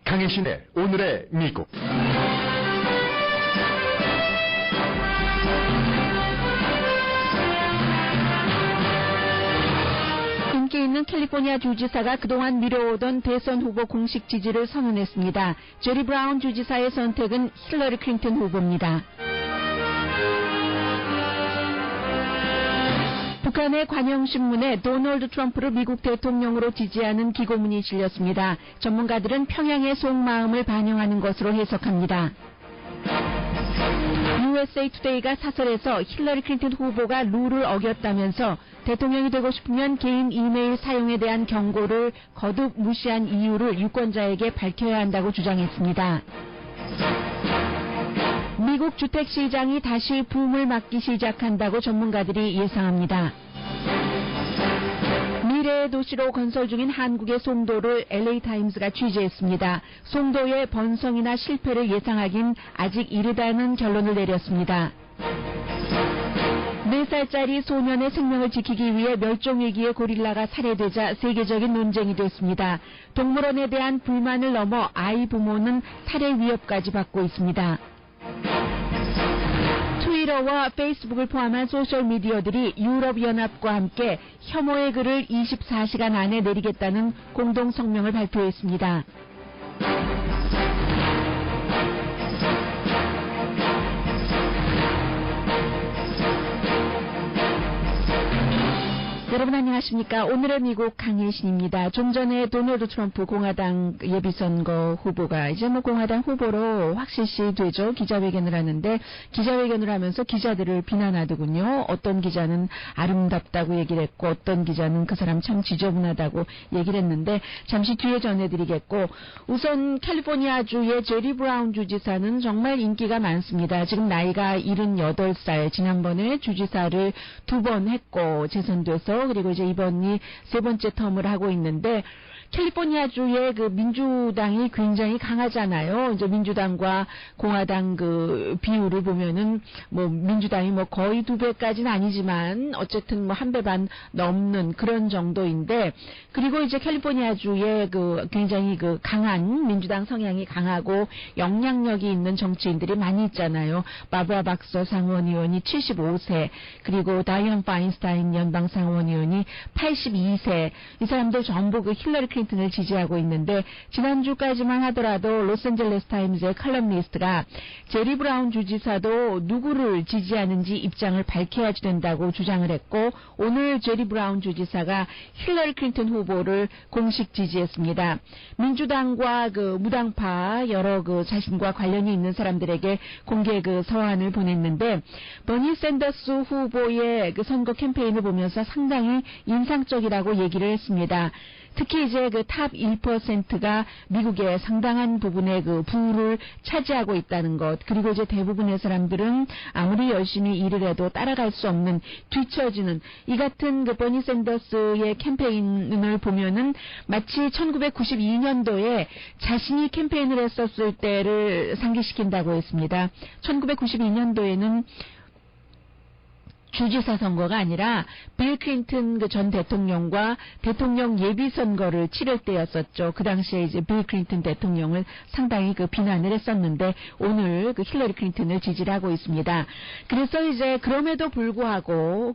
강혜신의 오늘의 미국. 인기 있는 캘리포니아 주지사가 그동안 미뤄오던 대선 후보 공식 지지를 선언했습니다. 제리 브라운 주지사의 선택은 힐러리 클린턴 후보입니다. 북한의 관영신문에 도널드 트럼프를 미국 대통령으로 지지하는 기고문이 실렸습니다. 전문가들은 평양의 속마음을 반영하는 것으로 해석합니다. USA 투데이가 사설에서 힐러리 클린턴 후보가 룰을 어겼다면서 대통령이 되고 싶으면 개인 이메일 사용에 대한 경고를 거듭 무시한 이유를 유권자에게 밝혀야 한다고 주장했습니다. 미국 주택시장이 다시 붐을 맞기 시작한다고 전문가들이 예상합니다. 미래의 도시로 건설 중인 한국의 송도를 LA타임스가 취재했습니다. 송도의 번성이나 실패를 예상하긴 아직 이르다는 결론을 내렸습니다. 4살짜리 소년의 생명을 지키기 위해 멸종위기의 고릴라가 살해되자 세계적인 논쟁이 됐습니다. 동물원에 대한 불만을 넘어 아이 부모는 살해 위협까지 받고 있습니다. 트위터와 페이스북을 포함한 소셜미디어들이 유럽연합과 함께 혐오의 글을 24시간 안에 내리겠다는 공동 성명을 발표했습니다. 여러분 안녕하십니까. 오늘의 미국 강혜신입니다. 좀 전에 도널드 트럼프 공화당 예비선거 후보가 이제 공화당 후보로 확실시 되죠. 기자회견을 하는데 기자회견을 하면서 기자들을 비난하더군요. 어떤 기자는 아름답다고 얘기를 했고 어떤 기자는 그 사람 참 지저분하다고 얘기를 했는데 잠시 뒤에 전해드리겠고 우선 캘리포니아주의 제리 브라운 주지사는 정말 인기가 많습니다. 지금 나이가 78살, 지난번에 주지사를 2번 했고 재선돼서 그리고 이제 이번이 3번째 텀을 하고 있는데 캘리포니아주의 그 민주당이 굉장히 강하잖아요. 이제 민주당과 공화당 그 비율을 보면은 민주당이 거의 2배까지는 아니지만 어쨌든 1배 반 넘는 그런 정도인데 그리고 이제 캘리포니아주의 그 굉장히 그 강한 민주당 성향이 강하고 영향력이 있는 정치인들이 많이 있잖아요. 바브라 박서 상원의원이 75세 그리고 다이언 파인스타인 연방 상원의원이 82세 이 사람들 전부 그 힐러리 클린턴을 지지하고 있는데 지난주까지만 하더라도 로스앤젤레스 타임즈의 칼럼니스트가 제리 브라운 주지사도 누구를 지지하는지 입장을 밝혀야지 된다고 주장을 했고 오늘 제리 브라운 주지사가 힐러리 클린턴 후보를 공식 지지했습니다. 민주당과 그 무당파 여러 그 자신과 관련이 있는 사람들에게 공개 그 서한을 보냈는데 버니 샌더스 후보의 그 선거 캠페인을 보면서 상당히 인상적이라고 얘기를 했습니다. 특히 이제 그 탑 1%가 미국의 상당한 부분의 그 부를 차지하고 있다는 것, 그리고 이제 대부분의 사람들은 아무리 열심히 일을 해도 따라갈 수 없는 뒤처지는 이 같은 그 버니 샌더스의 캠페인을 보면은 마치 1992년도에 자신이 캠페인을 했었을 때를 상기시킨다고 했습니다. 1992년도에는 주지사 선거가 아니라 빌 클린턴 그 전 대통령과 대통령 예비 선거를 치를 때였었죠. 그 당시에 이제 빌 클린턴 대통령을 상당히 그 비난을 했었는데 오늘 그 힐러리 클린턴을 지지를 하고 있습니다. 그래서 이제 그럼에도 불구하고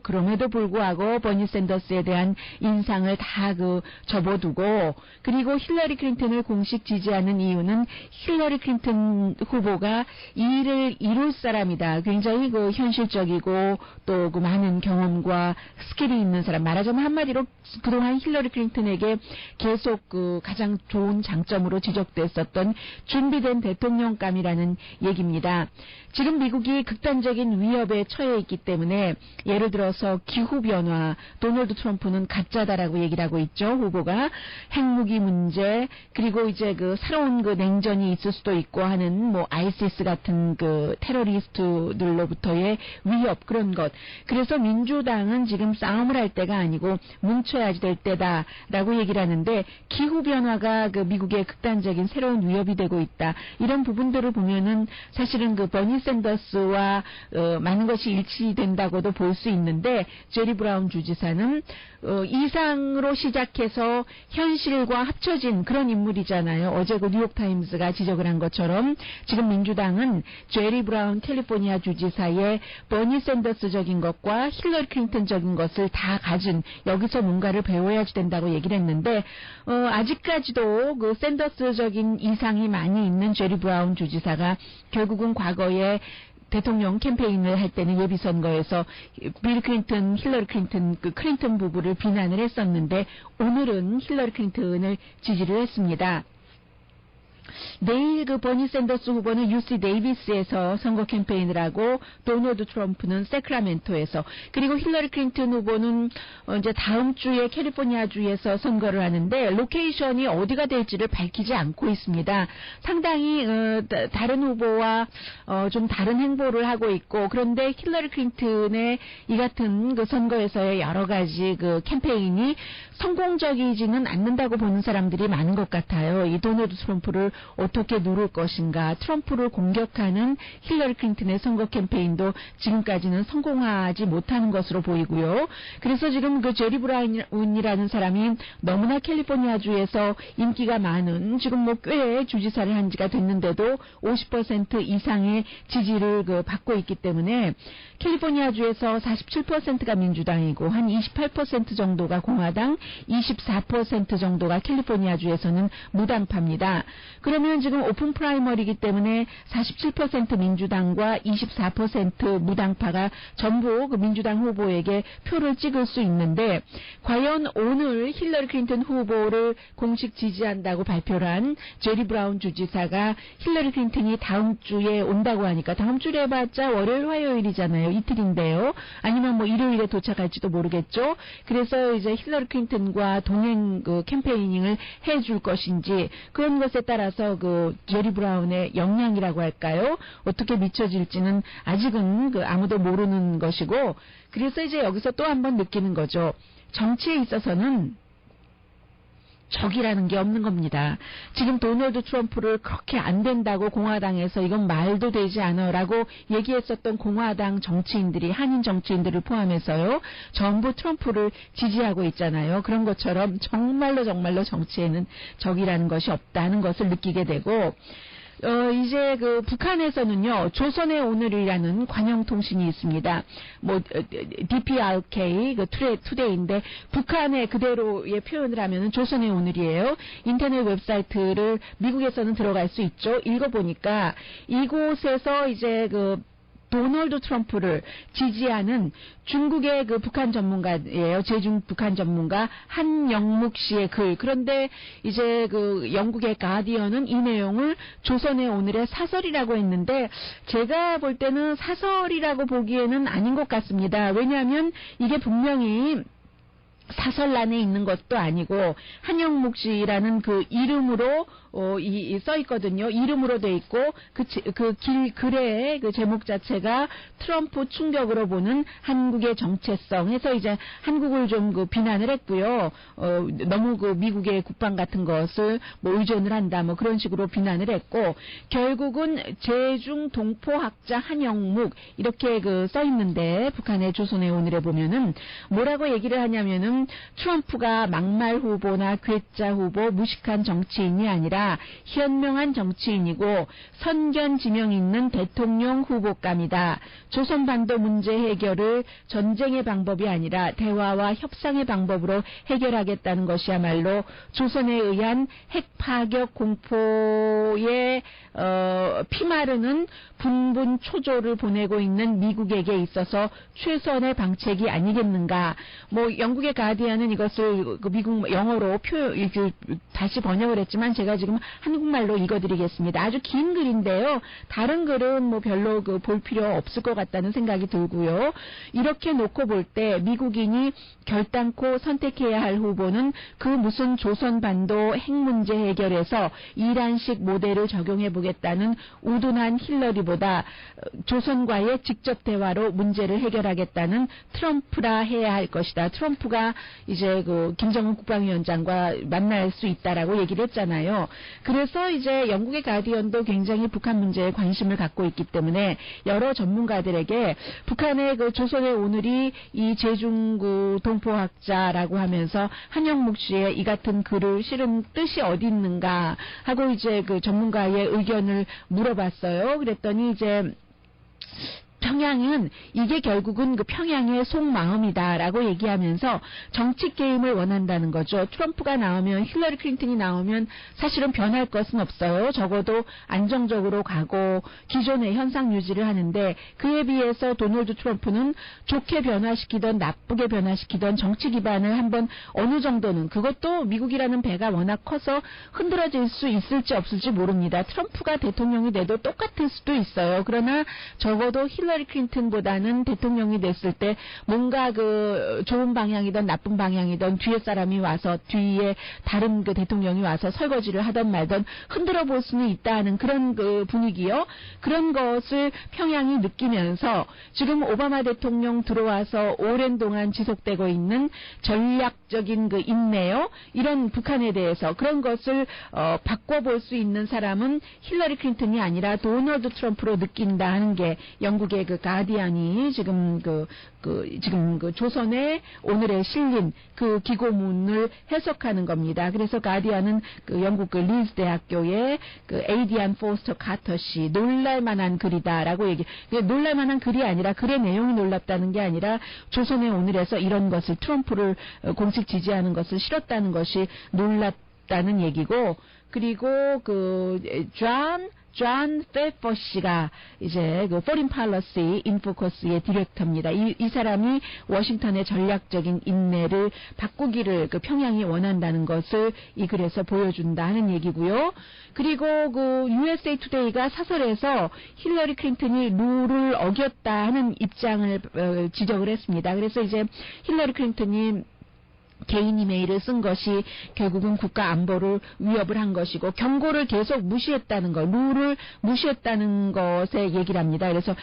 버니 샌더스에 대한 인상을 다 그 접어두고 그리고 힐러리 클린턴을 공식 지지하는 이유는 힐러리 클린턴 후보가 이 일을 이룰 사람이다. 굉장히 그 현실적이고 또 그 많은 경험과 스킬이 있는 사람, 말하자면 한마디로 그동안 힐러리 클린턴에게 계속 그 가장 좋은 장점으로 지적됐었던 준비된 대통령감이라는 얘기입니다. 지금 미국이 극단적인 위협에 처해 있기 때문에 예를 들어서 기후변화, 도널드 트럼프는 가짜다라고 얘기를 하고 있죠. 후보가 핵무기 문제, 그리고 이제 그 새로운 그 냉전이 있을 수도 있고 하는 아이시스 같은 그 테러리스트들로부터의 위협 그런 것. 그래서 민주당은 지금 싸움을 할 때가 아니고 뭉쳐야 될 때다라고 얘기를 하는데 기후변화가 그 미국의 극단적인 새로운 위협이 되고 있다. 이런 부분들을 보면은 사실은 그 버니 샌더스와 많은 것이 일치된다고도 볼 수 있는데 제리 브라운 주지사는 이상으로 시작해서 현실과 합쳐진 그런 인물이잖아요. 어제 그 뉴욕타임스가 지적을 한 것처럼 지금 민주당은 제리 브라운 캘리포니아 주지사의 버니 샌더스적인 것과 힐러리 클린턴적인 것을 다 가진 여기서 뭔가를 배워야지 된다고 얘기를 했는데 아직까지도 그 샌더스적인 이상이 많이 있는 제리 브라운 주지사가 결국은 과거에 대통령 캠페인을 할 때는 예비선거에서 빌 클린턴, 힐러리 클린턴, 그 클린턴 부부를 비난을 했었는데 오늘은 힐러리 클린턴을 지지를 했습니다. 내일 그 버니 샌더스 후보는 UC 데이비스에서 선거 캠페인을 하고 도널드 트럼프는 세크라멘토에서 그리고 힐러리 클린턴 후보는 이제 다음 주에 캘리포니아주에서 선거를 하는데 로케이션이 어디가 될지를 밝히지 않고 있습니다. 상당히 다른 후보와 좀 다른 행보를 하고 있고 그런데 힐러리 클린턴의 이 같은 그 선거에서의 여러 가지 그 캠페인이 성공적이지는 않는다고 보는 사람들이 많은 것 같아요. 이 도널드 트럼프를 어떻게 누를 것인가. 트럼프를 공격하는 힐러리 클린턴의 선거 캠페인도 지금까지는 성공하지 못하는 것으로 보이고요. 그래서 지금 그 제리 브라운이라는 사람이 너무나 캘리포니아주에서 인기가 많은 지금 뭐 꽤 주지사를 한 지가 됐는데도 50% 이상의 지지를 받고 있기 때문에 캘리포니아주에서 47%가 민주당이고 한 28% 정도가 공화당, 24% 정도가 캘리포니아주에서는 무당파입니다. 그러면 지금 오픈 프라이머리이기 때문에 47% 민주당과 24% 무당파가 전부 그 민주당 후보에게 표를 찍을 수 있는데 과연 오늘 힐러리 클린턴 후보를 공식 지지한다고 발표를 한 제리 브라운 주지사가 힐러리 클린턴이 다음 주에 온다고 하니까 다음 주에 해봤자 월요일 화요일이잖아요. 이틀인데요. 아니면 뭐 일요일에 도착할지도 모르겠죠. 그래서 이제 힐러리 클린턴과 동행 그 캠페이닝을 해줄 것인지 그런 것에 따라서 그 제리 브라운의 역량이라고 할까요? 어떻게 미쳐질지는 아직은 그 아무도 모르는 것이고 그래서 이제 여기서 또 한 번 느끼는 거죠. 정치에 있어서는 적이라는 게 없는 겁니다. 지금 도널드 트럼프를 그렇게 안 된다고 공화당에서 이건 말도 되지 않아라고 얘기했었던 공화당 정치인들이 한인 정치인들을 포함해서요. 전부 트럼프를 지지하고 있잖아요. 그런 것처럼 정말로 정치에는 적이라는 것이 없다는 것을 느끼게 되고 이제 그 북한에서는요, 조선의 오늘이라는 관영통신이 있습니다. 뭐, DPRK, 그 투데이인데, 북한의 그대로의 표현을 하면은 조선의 오늘이에요. 인터넷 웹사이트를 미국에서는 들어갈 수 있죠. 읽어보니까, 이곳에서 이제 도널드 트럼프를 지지하는 중국의 그 북한 전문가예요. 제중 북한 전문가 한영묵 씨의 글. 그런데 이제 그 영국의 가디언은 이 내용을 조선의 오늘의 사설이라고 했는데 제가 볼 때는 사설이라고 보기에는 아닌 것 같습니다. 왜냐하면 이게 분명히 사설란에 있는 것도 아니고 한영묵 씨라는 그 이름으로 써 있거든요. 이름으로 돼 있고 글의 그 제목 자체가 트럼프 충격으로 보는 한국의 정체성 해서 이제 한국을 좀 비난을 했고요. 너무 미국의 국방 같은 것을 뭐 의존을 한다 뭐 그런 식으로 비난을 했고 결국은 제중 동포학자 한영묵 이렇게 써 있는데 북한의 조선의 오늘에 보면은 뭐라고 얘기를 하냐면은 트럼프가 막말 후보나 괴짜 후보 무식한 정치인이 아니라 현명한 정치인이고 선견 지명 있는 대통령 후보감이다. 조선반도 문제 해결을 전쟁의 방법이 아니라 대화와 협상의 방법으로 해결하겠다는 것이야말로 조선에 의한 핵파격 공포에 피마르는 분분 초조를 보내고 있는 미국에게 있어서 최선의 방책이 아니겠는가. 뭐 영국의 가디언은 이것을 미국 영어로 다시 번역을 했지만 제가 지금 한국말로 읽어드리겠습니다. 아주 긴 글인데요. 다른 글은 뭐 별로 볼 필요 없을 것 같다는 생각이 들고요. 이렇게 놓고 볼 때 미국인이 결단코 선택해야 할 후보는 그 무슨 조선반도 핵 문제 해결에서 이란식 모델을 적용해 보겠다는 우둔한 힐러리보다 조선과의 직접 대화로 문제를 해결하겠다는 트럼프라 해야 할 것이다. 트럼프가 이제 김정은 국방위원장과 만날 수 있다라고 얘기를 했잖아요. 그래서 이제 영국의 가디언도 굉장히 북한 문제에 관심을 갖고 있기 때문에 여러 전문가들에게 북한의 조선의 오늘이 이 제중구 동포학자라고 하면서 한영묵 씨의 이 같은 글을 실은 뜻이 어디 있는가 하고 이제 전문가의 의견을 물어봤어요. 그랬더니 이제 평양은 이게 결국은 평양의 속마음이다라고 얘기하면서 정치 게임을 원한다는 거죠. 트럼프가 나오면 힐러리 클린턴이 나오면 사실은 변할 것은 없어요. 적어도 안정적으로 가고 기존의 현상 유지를 하는데 그에 비해서 도널드 트럼프는 좋게 변화시키던 나쁘게 변화시키던 정치 기반을 한번 어느 정도는 그것도 미국이라는 배가 워낙 커서 흔들어질 수 있을지 없을지 모릅니다. 트럼프가 대통령이 돼도 똑같을 수도 있어요. 그러나 적어도 힐러리 클린턴보다는 대통령이 됐을 때 뭔가 좋은 방향이든 나쁜 방향이든 뒤에 사람이 와서 뒤에 다른 대통령이 와서 설거지를 하던 말던 흔들어 볼 수는 있다 하는 그런 분위기요. 그런 것을 평양이 느끼면서 지금 오바마 대통령 들어와서 오랜 동안 지속되고 있는 전략적인 인내요. 이런 북한에 대해서 그런 것을 바꿔볼 수 있는 사람은 힐러리 클린턴이 아니라 도널드 트럼프로 느낀다 하는 게 영국의 가디언이 지금 조선의 오늘에 실린 기고문을 해석하는 겁니다. 그래서 가디언은 영국 리즈 대학교의 에이디안 포스터 카터 씨 놀랄만한 글이다라고 놀랄만한 글이 아니라 글의 내용이 놀랍다는 게 아니라 조선의 오늘에서 이런 것을 트럼프를 공식 지지하는 것을 싫었다는 것이 놀랍다는 얘기고 그리고 존 페퍼 씨가 이제 Foreign Policy in Focus의 디렉터입니다. 이 사람이 워싱턴의 전략적인 인내를 바꾸기를 평양이 원한다는 것을 이 글에서 보여준다 하는 얘기고요. 그리고 USA Today가 사설에서 힐러리 클린턴이 룰을 어겼다 하는 입장을 지적을 했습니다. 그래서 이제 힐러리 클린턴이 개인 이메일을 쓴 것이 결국은 국가 안보를 위협을 한 것이고 경고를 계속 무시했다는 것, 룰을 무시했다는 것에 얘기를 합니다. 그래서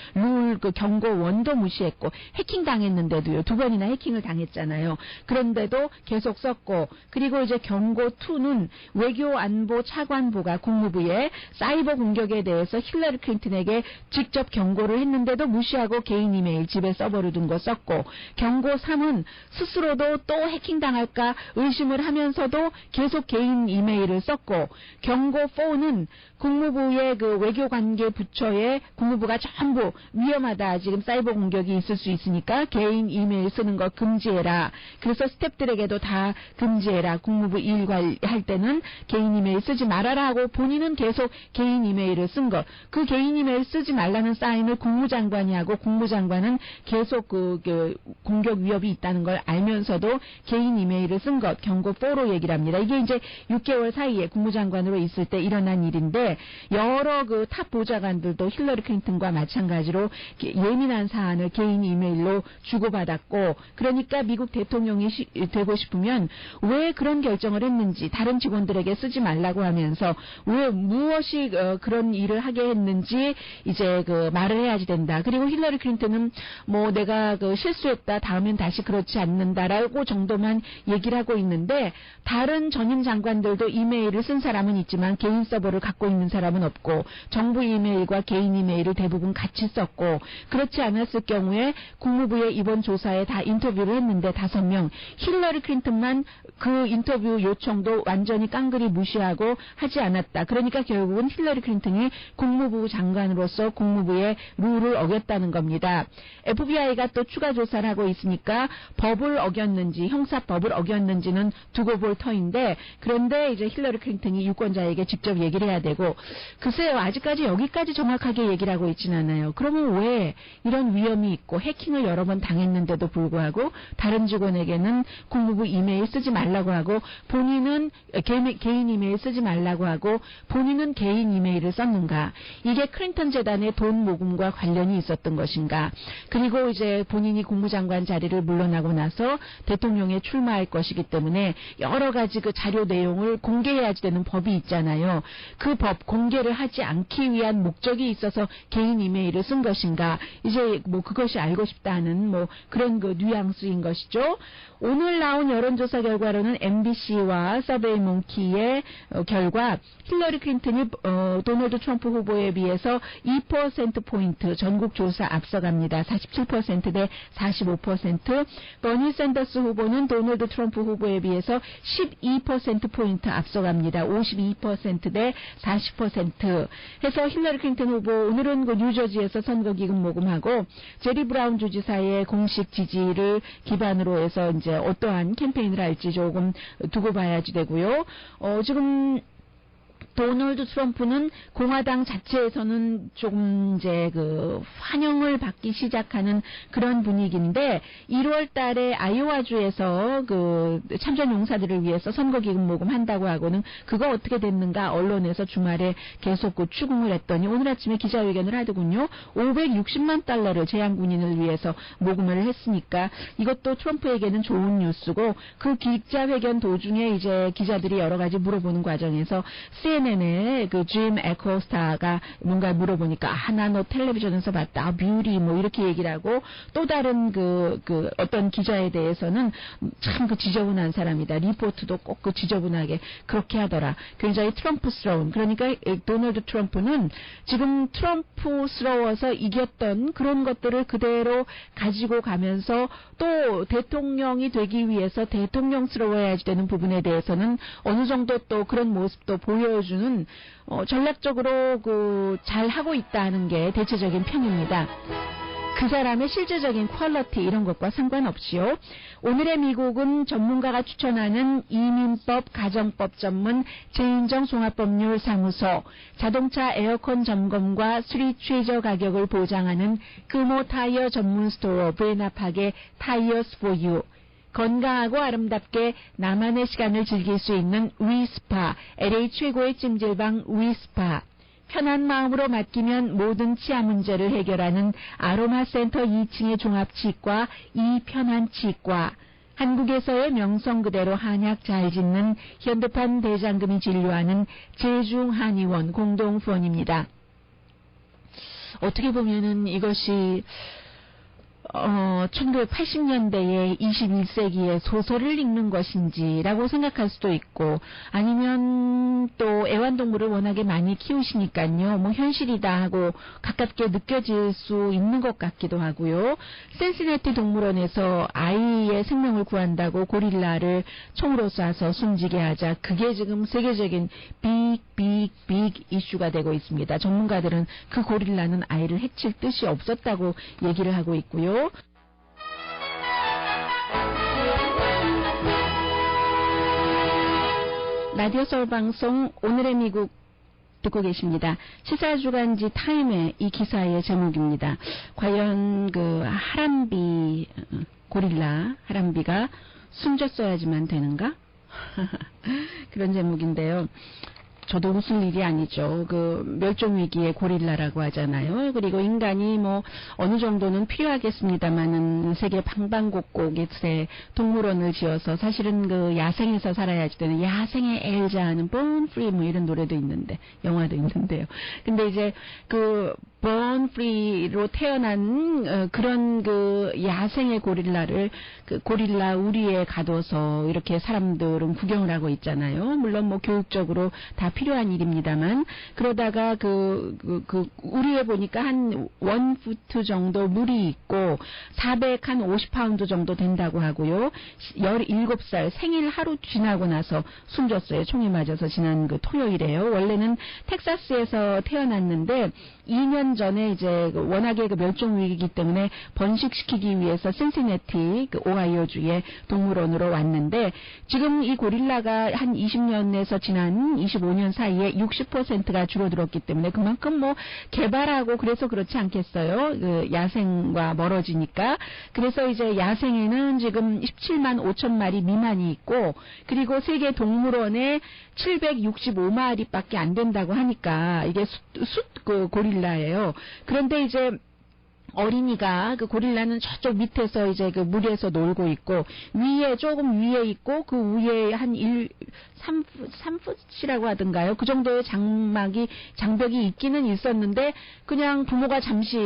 경고 1도 무시했고 해킹 당했는데도요. 2번이나 해킹을 당했잖아요. 그런데도 계속 썼고 그리고 이제 경고 2는 외교안보 차관보가 국무부에 사이버 공격에 대해서 힐러리 클린턴에게 직접 경고를 했는데도 무시하고 개인 이메일 집에 서버를 둔 거 썼고 경고 3은 스스로도 또 해킹 당할까 의심을 하면서도 계속 개인 이메일을 썼고 경고 4는 국무부의 외교관계 부처에 국무부가 전부 위험하다. 지금 사이버 공격이 있을 수 있으니까 개인 이메일 쓰는 거 금지해라. 그래서 스태프들에게도 다 금지해라. 국무부 일 관리할 때는 개인 이메일 쓰지 말아라 하고 본인은 계속 개인 이메일을 쓴 것. 그 개인 이메일 쓰지 말라는 사인을 국무장관이 하고 국무장관은 계속 공격 위협이 있다는 걸 알면서도 개인 이메일을 쓴 것. 경고 4로 얘기를 합니다. 이게 이제 6개월 사이에 국무장관으로 있을 때 일어난 일인데 여러 탑 보좌관들도 힐러리 클린턴과 마찬가지로 예민한 사안을 개인 이메일로 주고받았고 그러니까 미국 대통령이 되고 싶으면 왜 그런 결정을 했는지 다른 직원들에게 쓰지 말라고 하면서 왜 무엇이 그런 일을 하게 했는지 이제 말을 해야지 된다. 그리고 힐러리 클린턴은 뭐 내가 실수했다. 다음엔 다시 그렇지 않는다라고 정도만 얘기를 하고 있는데 다른 전임 장관들도 이메일을 쓴 사람은 있지만 개인 서버를 갖고 있는 사람은 없고 정부 이메일과 개인 이메일을 대부분 같이 썼고 그렇지 않았을 경우에 국무부의 이번 조사에 다 인터뷰를 했는데 5명 힐러리 클린턴만 그 인터뷰 요청도 완전히 깡그리 무시하고 하지 않았다. 그러니까 결국은 힐러리 클린턴이 국무부 장관으로서 국무부의 룰을 어겼다는 겁니다. FBI가 또 추가 조사를 하고 있으니까 법을 어겼는지 형사법 법을 어겼는지는 두고 볼 터인데, 그런데 이제 힐러리 클린턴이 유권자에게 직접 얘기를 해야 되고, 글쎄요, 아직까지 여기까지 정확하게 얘기를 하고 있지는 않아요. 그러면 왜 이런 위험이 있고 해킹을 여러 번 당했는데도 불구하고 다른 직원에게는 국무부 이메일 쓰지 말라고 하고, 본인은 개인 이메일 쓰지 말라고 하고, 본인은 개인 이메일을 썼는가? 이게 클린턴 재단의 돈 모금과 관련이 있었던 것인가? 그리고 이제 본인이 국무장관 자리를 물러나고 나서 대통령에 출마할 것이기 때문에 여러 가지 그 자료 내용을 공개해야지 되는 법이 있잖아요. 그 법 공개를 하지 않기 위한 목적이 있어서 개인 이메일을 쓴 것인가? 이제 뭐 그것이 알고 싶다는 뭐 그런 그 뉘앙스인 것이죠. 오늘 나온 여론조사 결과로는 MBC와 서베이몽키의 결과 힐러리 클린턴이 도널드 트럼프 후보에 비해서 2%포인트 전국조사 앞서갑니다. 47% 대 45%. 버니 샌더스 후보는 도널드 트럼프 후보에 비해서 12%포인트 앞서갑니다. 52% 대 40% 해서 힐러리 클린턴 후보 오늘은 그 뉴저지에서 선거기금 모금하고 제리 브라운 주지사의 공식 지지를 기반으로 해서 이제 어떠한 캠페인을 할지 조금 두고 봐야지 되고요. 지금 도널드 트럼프는 공화당 자체에서는 조금 이제 그 환영을 받기 시작하는 그런 분위기인데 1월 달에 아이오와주에서 그 참전 용사들을 위해서 선거기금 모금한다고 하고는 그거 어떻게 됐는가 언론에서 주말에 계속 그 추궁을 했더니 오늘 아침에 기자회견을 하더군요. 560만 달러를 재향군인을 위해서 모금을 했으니까 이것도 트럼프에게는 좋은 뉴스고 그 기자회견 도중에 이제 기자들이 여러 가지 물어보는 과정에서 CNN의 그 짐 에코스타가 뭔가 물어보니까 나 너 텔레비전에서 봤다. 뷰티 뭐 이렇게 얘기를 하고 또 다른 그 어떤 기자에 대해서는 참 그 지저분한 사람이다. 리포트도 꼭 그 지저분하게 그렇게 하더라. 굉장히 트럼프스러운. 그러니까 도널드 트럼프는 지금 트럼프스러워서 이겼던 그런 것들을 그대로 가지고 가면서 또 대통령이 되기 위해서 대통령스러워야지 되는 부분에 대해서는 어느 정도 또 그런 모습도 보여주는 전략적으로 그 잘 하고 있다는 게 대체적인 평입니다. 그 사람의 실제적인 퀄리티 이런 것과 상관없이요. 오늘의 미국은 전문가가 추천하는 이민법 가정법 전문 제인정 종합법률 사무소, 자동차 에어컨 점검과 수리 최저 가격을 보장하는 금호 타이어 전문 스토어 브레나팍의 타이어스 포 유, 건강하고 아름답게 나만의 시간을 즐길 수 있는 위스파, LA 최고의 찜질방 위스파, 편한 마음으로 맡기면 모든 치아 문제를 해결하는 아로마센터 2층의 종합치과 이편한치과, 한국에서의 명성 그대로 한약 잘 짓는 현대판 대장금이 진료하는 제중한의원 공동후원입니다. 어떻게 보면은 이것이 1980년대의 21세기의 소설을 읽는 것인지라고 생각할 수도 있고 아니면 또 애완동물을 워낙에 많이 키우시니까요. 뭐 현실이다 하고 가깝게 느껴질 수 있는 것 같기도 하고요. 센시내티 동물원에서 아이의 생명을 구한다고 고릴라를 총으로 쏴서 숨지게 하자. 그게 지금 세계적인 빅 이슈가 되고 있습니다. 전문가들은 그 고릴라는 아이를 해칠 뜻이 없었다고 얘기를 하고 있고요. 라디오 서울 방송 오늘의 미국 듣고 계십니다. 시사주간지 타임의 이 기사의 제목입니다. 과연 그 하람비 고릴라 하람비가 숨졌어야지만 되는가? 그런 제목인데요. 저도 웃을 일이 아니죠. 그 멸종위기의 고릴라라고 하잖아요. 그리고 인간이 뭐 어느 정도는 필요하겠습니다만은 세계 방방곡곡에 동물원을 지어서 사실은 그 야생에서 살아야지 되는 야생의 엘자 하는 Born Free 뭐 이런 노래도 있는데 영화도 있는데요. 근데 이제 그 Born Free로 태어난 그런 그 야생의 고릴라를 그 고릴라 우리에 가둬서 이렇게 사람들은 구경을 하고 있잖아요. 물론 뭐 교육적으로 다 필요한 일입니다만 그러다가 그 우리에 보니까 한 1푸트 정도 물이 있고 450파운드 정도 된다고 하고요. 17살 생일 하루 지나고 나서 숨졌어요. 총에 맞아서 지난 그 토요일에요. 원래는 텍사스에서 태어났는데 2년 년 전에 이제 워낙에 멸종 위기이기 때문에 번식시키기 위해서 신시내티 오하이오주의 동물원으로 왔는데 지금 이 고릴라가 한 20년에서 지난 25년 사이에 60%가 줄어들었기 때문에 그만큼 뭐 개발하고 그래서 그렇지 않겠어요? 야생과 멀어지니까. 그래서 이제 야생에는 지금 17만 5천 마리 미만이 있고 그리고 세계 동물원에 765마리밖에 안 된다고 하니까 이게 그 고릴라예요. 그런데 이제 어린이가 그 고릴라는 저쪽 밑에서 이제 그 물에서 놀고 있고 위에 조금 위에 있고 그 위에 한 3풋이라고 하던가요? 그 정도의 장벽이 있기는 있었는데 그냥 부모가 잠시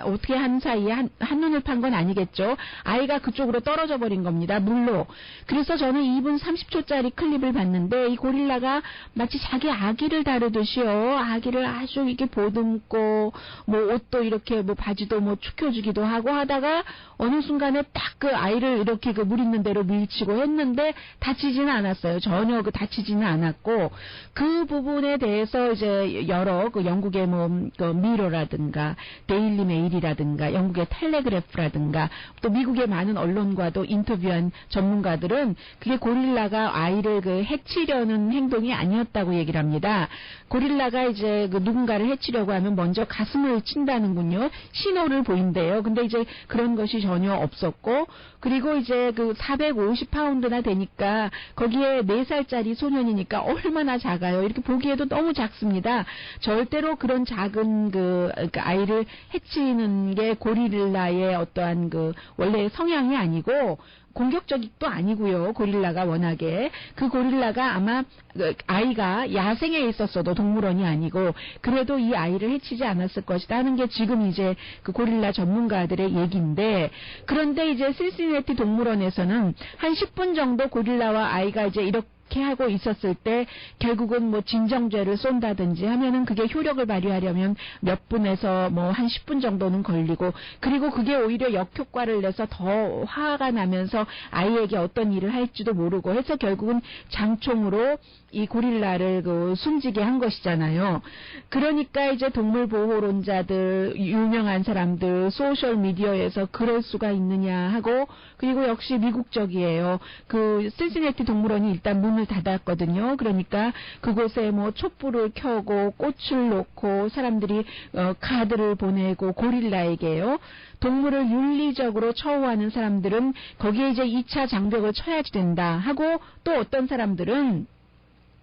어떻게 한 사이에 한눈을 판 건 아니겠죠. 아이가 그쪽으로 떨어져 버린 겁니다. 물로. 그래서 저는 2분 30초짜리 클립을 봤는데 이 고릴라가 마치 자기 아기를 다루듯이요. 아기를 아주 이렇게 보듬고 뭐 옷도 이렇게 뭐 바지도 뭐 축혀주기도 하고 하다가 어느 순간에 딱 그 아이를 이렇게 그 물 있는 데로 밀치고 했는데 다치지는 않았어요. 전혀 다치지는 않았고 그 부분에 대해서 이제 여러 그 영국의 뭐 그 미러라든가 데일리 메일이라든가 영국의 텔레그래프라든가 또 미국의 많은 언론과도 인터뷰한 전문가들은 그게 고릴라가 아이를 그 해치려는 행동이 아니었다고 얘기를 합니다. 고릴라가 이제 그 누군가를 해치려고 하면 먼저 가슴을 친다는군요. 신호를 보인대요. 근데 이제 그런 것이 전혀 없었고 그리고 이제 그 450파운드나 되니까 거기에 4살짜리 소년이니까 얼마나 작아요. 이렇게 보기에도 너무 작습니다. 절대로 그런 작은 그 아이를 해치는 게 고릴라의 어떠한 그 원래 성향이 아니고 공격적도 아니고요. 고릴라가 워낙에 그 고릴라가 아마 아이가 야생에 있었어도 동물원이 아니고 그래도 이 아이를 해치지 않았을 것이다 하는 게 지금 이제 그 고릴라 전문가들의 얘기인데 그런데 이제 신시내티 동물원에서는 한 10분 정도 고릴라와 아이가 이제 이렇게 하고 있었을 때 결국은 뭐 진정제를 쏜다든지 하면은 그게 효력을 발휘하려면 몇 분에서 뭐 한 10분 정도는 걸리고 그리고 그게 오히려 역효과를 내서 더 화가 나면서 아이에게 어떤 일을 할지도 모르고 해서 결국은 장총으로 이 고릴라를 그 숨지게 한 것이잖아요. 그러니까 이제 동물보호론자들, 유명한 사람들, 소셜미디어에서 그럴 수가 있느냐 하고 그리고 역시 미국적이에요. 그 신시내티 동물원이 일단 문을 닫았거든요. 그러니까 그곳에 뭐 촛불을 켜고 꽃을 놓고 사람들이 카드를 보내고 고릴라에게요. 동물을 윤리적으로 처우하는 사람들은 거기에 이제 2차 장벽을 쳐야지 된다 하고 또 어떤 사람들은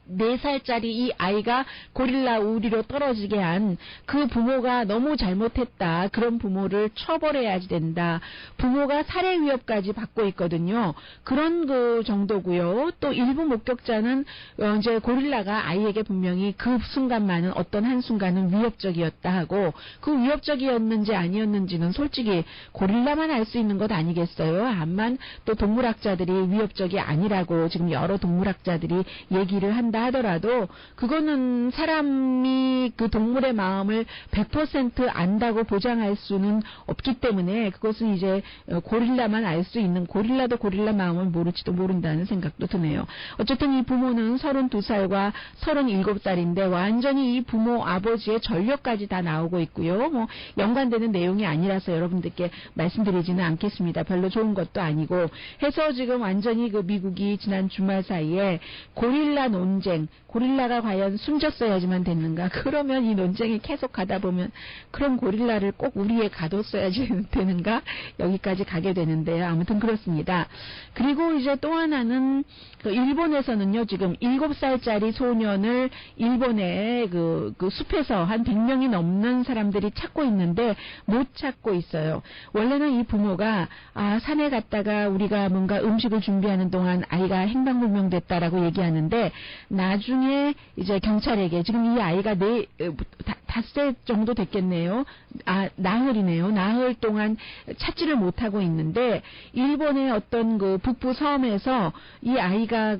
4살짜리 이 아이가 고릴라 우리로 떨어지게 한 그 부모가 너무 잘못했다. 그런 부모를 처벌해야지 된다. 부모가 살해 위협까지 받고 있거든요. 그런 그 정도고요. 또 일부 목격자는 이제 고릴라가 아이에게 분명히 그 순간만은 어떤 한순간은 위협적이었다 하고 그 위협적이었는지 아니었는지는 솔직히 고릴라만 알 수 있는 것 아니겠어요. 암만 또 동물학자들이 위협적이 아니라고 지금 여러 동물학자들이 얘기를 한다 하더라도 그거는 사람이 그 동물의 마음을 100% 안다고 보장할 수는 없기 때문에 그것은 이제 고릴라만 알 수 있는 고릴라도 고릴라 마음을 모를지도 모른다는 생각도 드네요. 어쨌든 이 부모는 32살과 37살인데 완전히 이 부모 아버지의 전력까지 다 나오고 있고요. 뭐 연관되는 내용이 아니라서 여러분들께 말씀드리지는 않겠습니다. 별로 좋은 것도 아니고 해서 지금 완전히 그 미국이 지난 주말 사이에 고릴라 논쟁 고릴라가 과연 숨졌어야지만 됐는가? 그러면 이 논쟁이 계속 가다 보면 그럼 고릴라를 꼭 우리에 가뒀어야지 되는가? 여기까지 가게 되는데요. 아무튼 그렇습니다. 그리고 이제 또 하나는 그 일본에서는요. 지금 7살짜리 소년을 일본의 그 숲에서 한 100명이 넘는 사람들이 찾고 있는데 못 찾고 있어요. 원래는 이 부모가 산에 갔다가 우리가 뭔가 음식을 준비하는 동안 아이가 행방불명됐다라고 얘기하는데 나중에 이제 경찰에게 지금 이 아이가 닷새 정도 됐겠네요. 나흘이네요. 나흘 동안 찾지를 못하고 있는데 일본의 어떤 그 북부 섬에서 이 아이가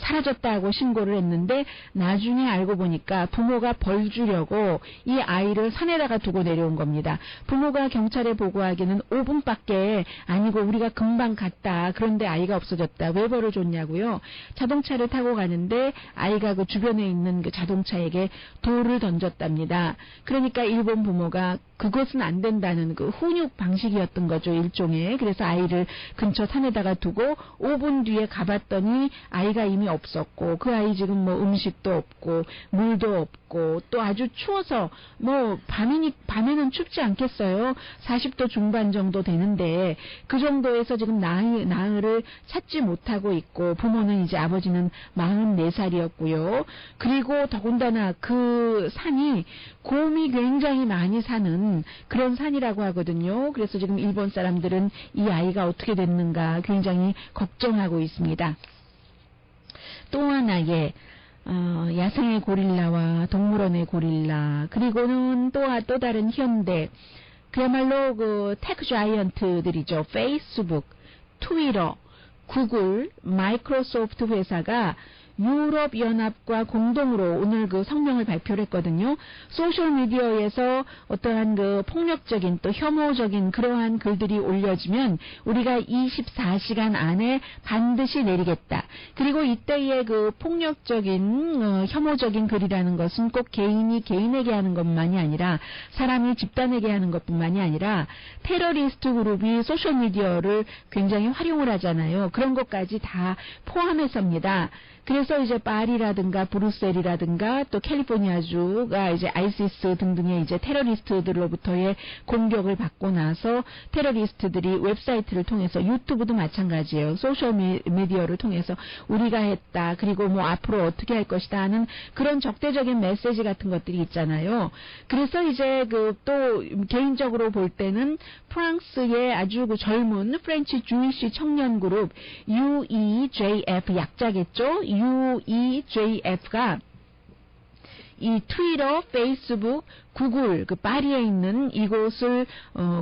사라졌다고 신고를 했는데 나중에 알고 보니까 부모가 벌 주려고 이 아이를 산에다가 두고 내려온 겁니다. 부모가 경찰에 보고하기는 5분밖에 아니고 우리가 금방 갔다. 그런데 아이가 없어졌다. 왜 벌을 줬냐고요. 자동차를 타고 가는데 아이가 그 주변에 있는 그 자동차에게 돌을 던졌답니다. 있답니다. 그러니까 일본 부모가 그것은 안 된다는 그 훈육 방식이었던 거죠, 일종의. 그래서 아이를 근처 산에다가 두고 5분 뒤에 가봤더니 아이가 이미 없었고, 그 아이 지금 뭐 음식도 없고 물도 없고 또 아주 추워서 뭐 밤에는 춥지 않겠어요. 40도 중반 정도 되는데 그 정도에서 지금 나흘을 찾지 못하고 있고, 부모는 이제 아버지는 44살이었고요. 그리고 더군다나 그 산이 곰이 굉장히 많이 사는 그런 산이라고 하거든요. 그래서 지금 일본 사람들은 이 아이가 어떻게 됐는가 굉장히 걱정하고 있습니다. 또 하나의 야생의 고릴라와 동물원의 고릴라, 그리고는 또 다른 현대, 그야말로 그 테크 자이언트들이죠. 페이스북, 트위터, 구글, 마이크로소프트 회사가 유럽연합과 공동으로 오늘 그 성명을 발표를 했거든요. 소셜미디어에서 어떠한 그 폭력적인 또 혐오적인 그러한 글들이 올려지면 우리가 24시간 안에 반드시 내리겠다. 그리고 이때의 그 폭력적인 혐오적인 글이라는 것은 꼭 개인이 개인에게 하는 것만이 아니라 사람이 집단에게 하는 것뿐만이 아니라 테러리스트 그룹이 소셜미디어를 굉장히 활용을 하잖아요. 그런 것까지 다 포함해서입니다. 그래서 이제 파리라든가 브뤼셀이라든가 또 캘리포니아주가 이제 아이시스 등등의 이제 테러리스트들로부터의 공격을 받고 나서 테러리스트들이 웹사이트를 통해서, 유튜브도 마찬가지예요. 소셜미디어를 통해서 우리가 했다, 그리고 뭐 앞으로 어떻게 할 것이다 하는 그런 적대적인 메시지 같은 것들이 있잖아요. 그래서 이제 그 또 개인적으로 볼 때는 프랑스의 아주 그 젊은 프렌치 주이시 청년 그룹 UEJF, 약자겠죠. UEJF가 이 트위터, 페이스북, 구글, 그 파리에 있는 이곳을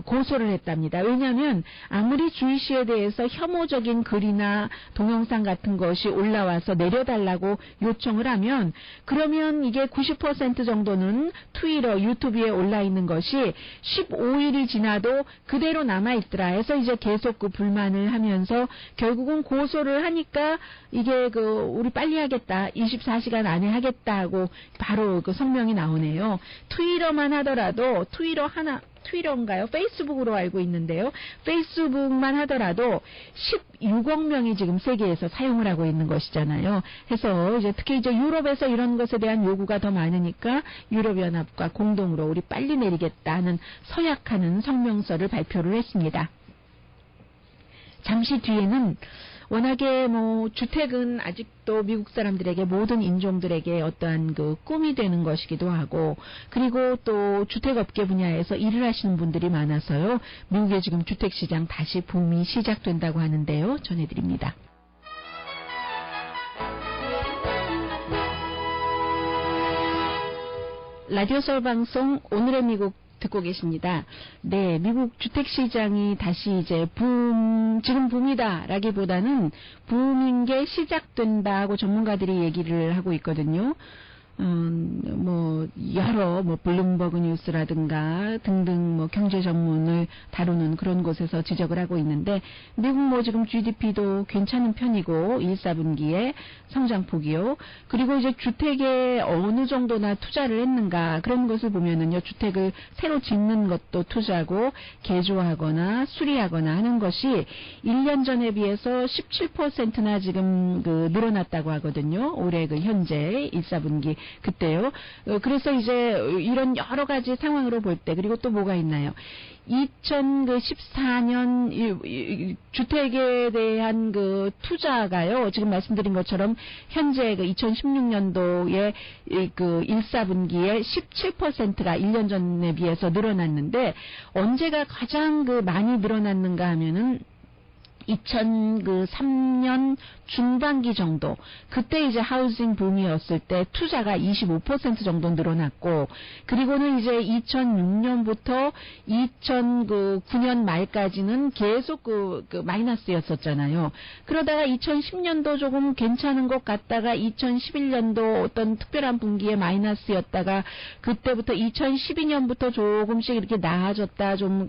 고소를 했답니다. 왜냐하면 아무리 주이시에 대해서 혐오적인 글이나 동영상 같은 것이 올라와서 내려달라고 요청을 하면, 그러면 이게 90% 정도는 트위터, 유튜브에 올라 있는 것이 15일이 지나도 그대로 남아있더라 해서 이제 계속 그 불만을 하면서 결국은 고소를 하니까 이게 우리 빨리 하겠다, 24시간 안에 하겠다 하고 바로 그 성명이 나오네요. 트위터만 하더라도, 트위터인가요? 페이스북으로 알고 있는데요. 페이스북만 하더라도 16억 명이 지금 세계에서 사용을 하고 있는 것이잖아요. 해서 이제 특히 이제 유럽에서 이런 것에 대한 요구가 더 많으니까 유럽연합과 공동으로 우리 빨리 내리겠다는 서약하는 성명서를 발표를 했습니다. 잠시 뒤에는 워낙에 뭐 주택은 아직도 미국 사람들에게, 모든 인종들에게 어떠한 그 꿈이 되는 것이기도 하고, 그리고 또 주택업계 분야에서 일을 하시는 분들이 많아서요. 미국의 지금 주택시장 다시 붐이 시작된다고 하는데요. 전해드립니다. 라디오 서울 방송 오늘의 미국 듣고 계십니다. 네, 미국 주택시장이 다시 이제 지금 붐이다라기보다는 붐인 게 시작된다고 전문가들이 얘기를 하고 있거든요. 여러 블룸버그 뉴스라든가 등등 경제 전문을 다루는 그런 곳에서 지적을 하고 있는데, 미국 지금 GDP도 괜찮은 편이고 1, 4분기에 성장폭이요. 그리고 이제 주택에 어느 정도나 투자를 했는가, 그런 것을 보면은요, 주택을 새로 짓는 것도 투자고 개조하거나 수리하거나 하는 것이 1년 전에 비해서 17%나 지금 늘어났다고 하거든요. 올해 현재 1, 4분기 그때요. 그래서 이제 이런 여러 가지 상황으로 볼 때, 그리고 또 뭐가 있나요? 2014년 주택에 대한 투자가요, 지금 말씀드린 것처럼 현재 2016년도에 1, 4분기에 17%가 1년 전에 비해서 늘어났는데, 언제가 가장 많이 늘어났는가 하면은 2003년 중반기 정도, 그때 이제 하우징 붐이었을 때 투자가 25% 정도 늘어났고, 그리고는 이제 2006년부터 2009년 말까지는 계속 마이너스였었잖아요. 그러다가 2010년도 조금 괜찮은 것 같다가 2011년도 어떤 특별한 분기에 마이너스였다가, 그때부터 2012년부터 조금씩 이렇게 나아졌다, 좀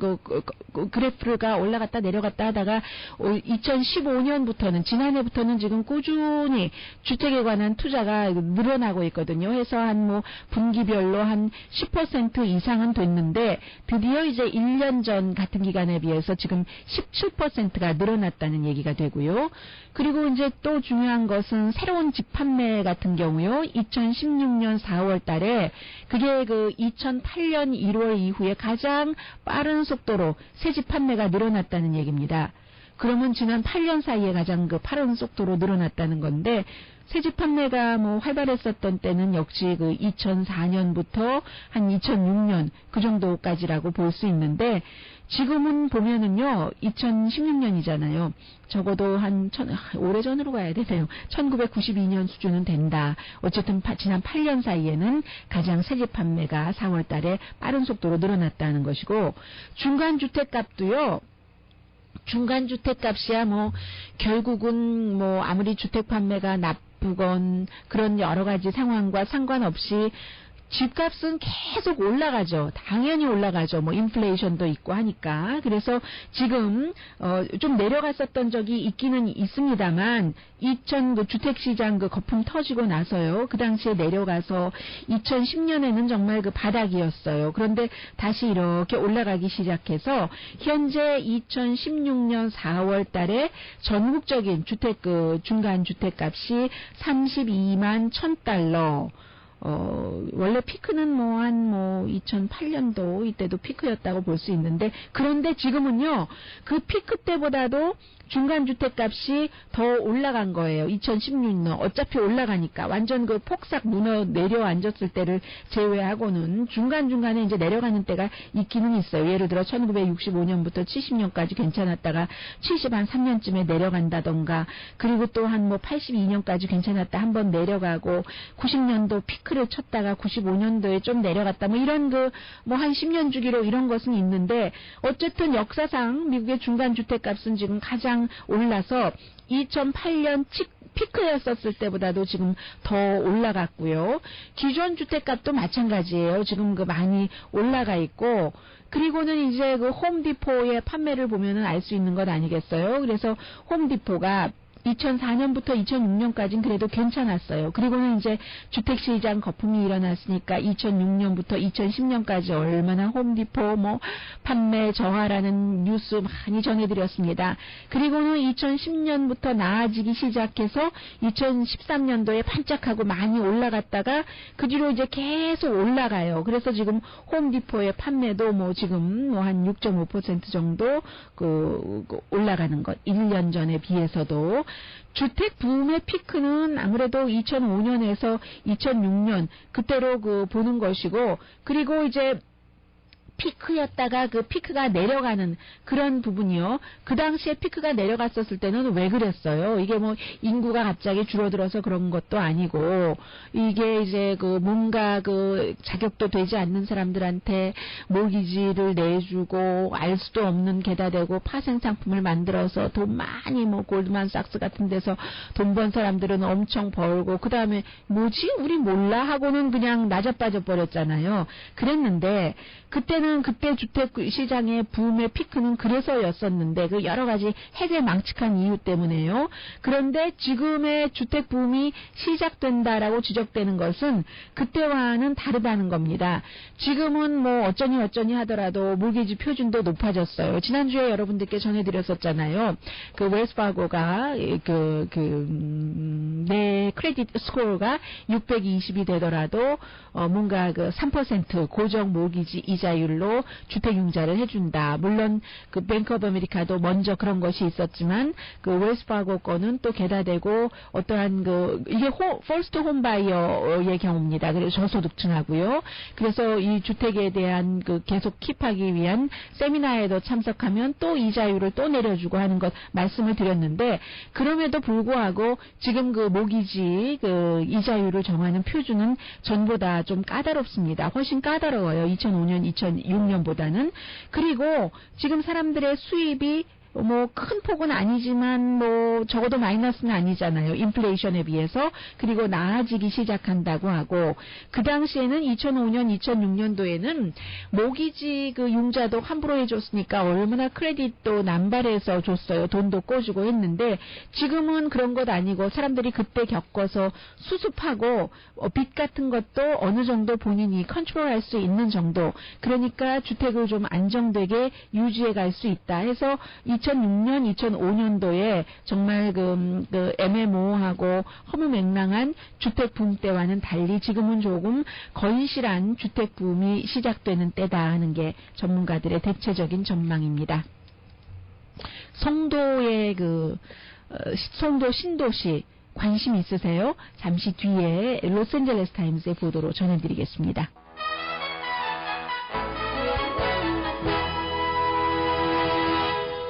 그래프가 올라갔다 내려갔다 하다가 2015년부터는 지난해부터는 지금 꾸준히 주택에 관한 투자가 늘어나고 있거든요. 해서 한 뭐 분기별로 한 10% 이상은 됐는데 드디어 이제 1년 전 같은 기간에 비해서 지금 17%가 늘어났다는 얘기가 되고요. 그리고 이제 또 중요한 것은 새로운 집 판매 같은 경우요. 2016년 4월 달에 그게 그 2008년 1월 이후에 가장 빠른 속도로 새 집 판매가 늘어났다는 얘기입니다. 그러면 지난 8년 사이에 가장 그 빠른 속도로 늘어났다는 건데 새집 판매가 뭐 활발했었던 때는 역시 그 2004년부터 한 2006년 그 정도까지라고 볼 수 있는데 지금은 보면은요 2016년이잖아요. 적어도 오래전으로 가야 되네요. 1992년 수준은 된다. 어쨌든 지난 8년 사이에는 가장 새집 판매가 4월 달에 빠른 속도로 늘어났다는 것이고 중간주택값도요. 중간주택값이야 뭐 결국은 뭐 아무리 주택 판매가 나쁘건 그런 여러 가지 상황과 상관없이 집값은 계속 올라가죠. 당연히 올라가죠. 뭐 인플레이션도 있고 하니까. 그래서 지금 좀 내려갔었던 적이 있기는 있습니다만 그 주택시장 그 거품 터지고 나서요. 그 당시에 내려가서 2010년에는 정말 그 바닥이었어요. 그런데 다시 이렇게 올라가기 시작해서 현재 2016년 4월 달에 전국적인 주택 그 중간 주택값이 32만 1,000달러. 원래 피크는 2008년도 이때도 피크였다고 볼 수 있는데, 그런데 지금은요, 그 피크 때보다도 중간주택값이 더 올라간 거예요. 2016년. 어차피 올라가니까. 완전 그 폭삭 내려앉았을 때를 제외하고는 중간중간에 이제 내려가는 때가 있기는 있어요. 예를 들어 1965년부터 70년까지 괜찮았다가 73년쯤에 내려간다던가, 그리고 또 한 82년까지 괜찮았다 한번 내려가고, 90년도 피크를 쳤다가 95년도에 좀 내려갔다. 이런 한 10년 주기로 이런 것은 있는데, 어쨌든 역사상 미국의 중간주택값은 지금 가장 올라서 2008년 피크였었을 때보다도 지금 더 올라갔고요. 기존 주택값도 마찬가지예요. 지금 많이 올라가 있고, 그리고는 이제 홈디포의 판매를 보면은 알 수 있는 것 아니겠어요? 그래서 홈디포가 2004년부터 2006년까지는 그래도 괜찮았어요. 그리고는 이제 주택시장 거품이 일어났으니까 2006년부터 2010년까지 얼마나 홈디포 판매 저하라는 뉴스 많이 전해드렸습니다. 그리고는 2010년부터 나아지기 시작해서 2013년도에 반짝하고 많이 올라갔다가 그 뒤로 이제 계속 올라가요. 그래서 지금 홈디포의 판매도 지금 한 6.5% 정도 올라가는 것. 1년 전에 비해서도. 주택 붐의 피크는 아무래도 2005년에서 2006년 그때로 보는 것이고, 그리고 이제 피크였다가 그 피크가 내려가는 그런 부분이요. 그 당시에 피크가 내려갔었을 때는 왜 그랬어요? 이게 인구가 갑자기 줄어들어서 그런 것도 아니고, 이게 이제 뭔가 자격도 되지 않는 사람들한테 모기지를 내주고 알 수도 없는 게다 대고 파생 상품을 만들어서 돈 많이 골드만삭스 같은 데서 돈 번 사람들은 엄청 벌고, 그 다음에 뭐지? 우리 몰라? 하고는 그냥 나자빠져 버렸잖아요. 그랬는데 그때는 그때 주택 시장의 붐의 피크는 그래서였었는데 여러 가지 해괴망측한 이유 때문에요. 그런데 지금의 주택 붐이 시작된다라고 지적되는 것은 그때와는 다르다는 겁니다. 지금은 어쩌니 하더라도 모기지 표준도 높아졌어요. 지난주에 여러분들께 전해드렸었잖아요. 웰스파고가 내 크레딧 스코어가 620이 되더라도 뭔가 3% 고정 모기지 이자율로 주택융자를 해준다. 물론 뱅크 오브 아메리카도 먼저 그런 것이 있었지만 웰스파고 거는 또 게다대고 어떠한 이게 퍼스트 홈바이어의 경우입니다. 그래서 저소득층하고요. 그래서 이 주택에 대한 계속 킵하기 위한 세미나에도 참석하면 또 이자율을 또 내려주고 하는 것 말씀을 드렸는데, 그럼에도 불구하고 지금 모기지 이자율을 정하는 표준은 전보다 좀 까다롭습니다. 훨씬 까다로워요. 2005년, 2006년보다는. 그리고 지금 사람들의 수입이 뭐 큰 폭은 아니지만 뭐 적어도 마이너스는 아니잖아요. 인플레이션에 비해서. 그리고 나아지기 시작한다고 하고 그 당시에는 2005년, 2006년도에는 모기지 그 융자도 함부로 해줬으니까 얼마나 크레딧도 남발해서 줬어요. 돈도 꿔주고 했는데 지금은 그런 것 아니고 사람들이 그때 겪어서 수습하고 빚 같은 것도 어느 정도 본인이 컨트롤할 수 있는 정도. 그러니까 주택을 좀 안정되게 유지해 갈 수 있다 해서 2006년, 2005년도에 정말 그 애매모호하고 허무맹랑한 주택붐 때와는 달리 지금은 조금 건실한 주택붐이 시작되는 때다 하는 게 전문가들의 대체적인 전망입니다. 송도의 송도 신도시 관심 있으세요? 잠시 뒤에 로스앤젤레스 타임스의 보도로 전해드리겠습니다.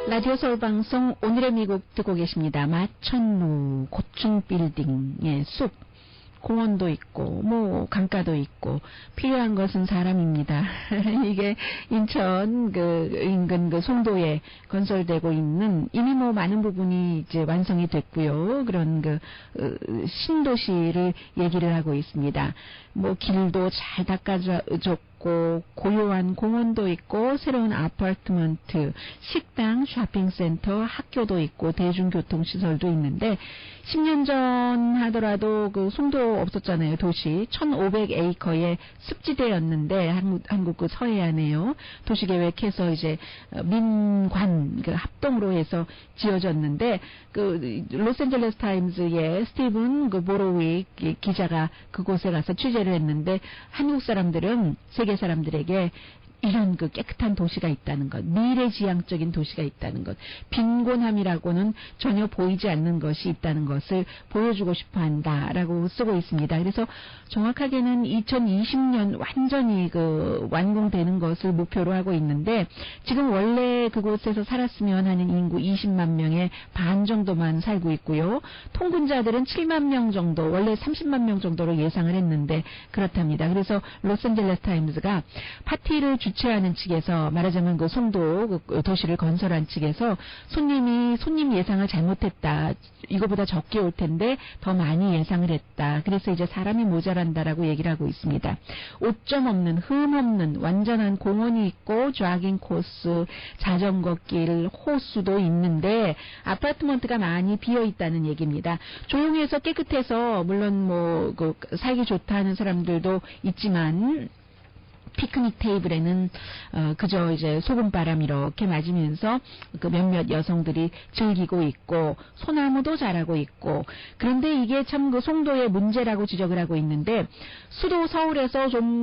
라디오 서울방송 오늘의 미국 듣고 계십니다. 마천루 고층 빌딩의 숲, 공원도 있고 뭐 강가도 있고 필요한 것은 사람입니다. 이게 인천 인근 송도에 건설되고 있는 이미 뭐 많은 부분이 이제 완성이 됐고요. 그런 신도시를 얘기를 하고 있습니다. 뭐 길도 잘 닦아줬고 고요한 공원도 있고 새로운 아파트먼트, 식당, 쇼핑센터, 학교도 있고 대중교통시설도 있는데 10년 전 하더라도 송도 없었잖아요. 도시 1,500에이커의 습지대였는데 한국 서해안에요. 도시계획해서 이제 민관 합동으로 해서 지어졌는데 로스앤젤레스 타임즈의 스티븐 보로윅 기자가 그곳에 가서 취재를 했는데 한국 사람들은 세계 사람들에게 이런 깨끗한 도시가 있다는 것, 미래지향적인 도시가 있다는 것, 빈곤함이라고는 전혀 보이지 않는 것이 있다는 것을 보여주고 싶어 한다라고 쓰고 있습니다. 그래서 정확하게는 2020년 완전히 완공되는 것을 목표로 하고 있는데 지금 원래 그곳에서 살았으면 하는 인구 20만 명의 반 정도만 살고 있고요. 통근자들은 7만 명 정도, 원래 30만 명 정도로 예상을 했는데 그렇답니다. 그래서 로스앤젤레스 타임즈가 파티를 주최하는 측에서 말하자면 송도 도시를 건설한 측에서 손님 예상을 잘못했다. 이거보다 적게 올 텐데 더 많이 예상을 했다. 그래서 이제 사람이 모자란다라고 얘기를 하고 있습니다. 오점 없는, 흠 없는 완전한 공원이 있고 조깅 코스, 자전거 길, 호수도 있는데 아파트먼트가 많이 비어 있다는 얘기입니다. 조용해서 깨끗해서 물론 살기 좋다 하는 사람들도 있지만 피크닉 테이블에는 그저 이제 소금바람 이렇게 맞으면서 몇몇 여성들이 즐기고 있고 소나무도 자라고 있고 그런데 이게 참 송도의 문제라고 지적을 하고 있는데 수도 서울에서 좀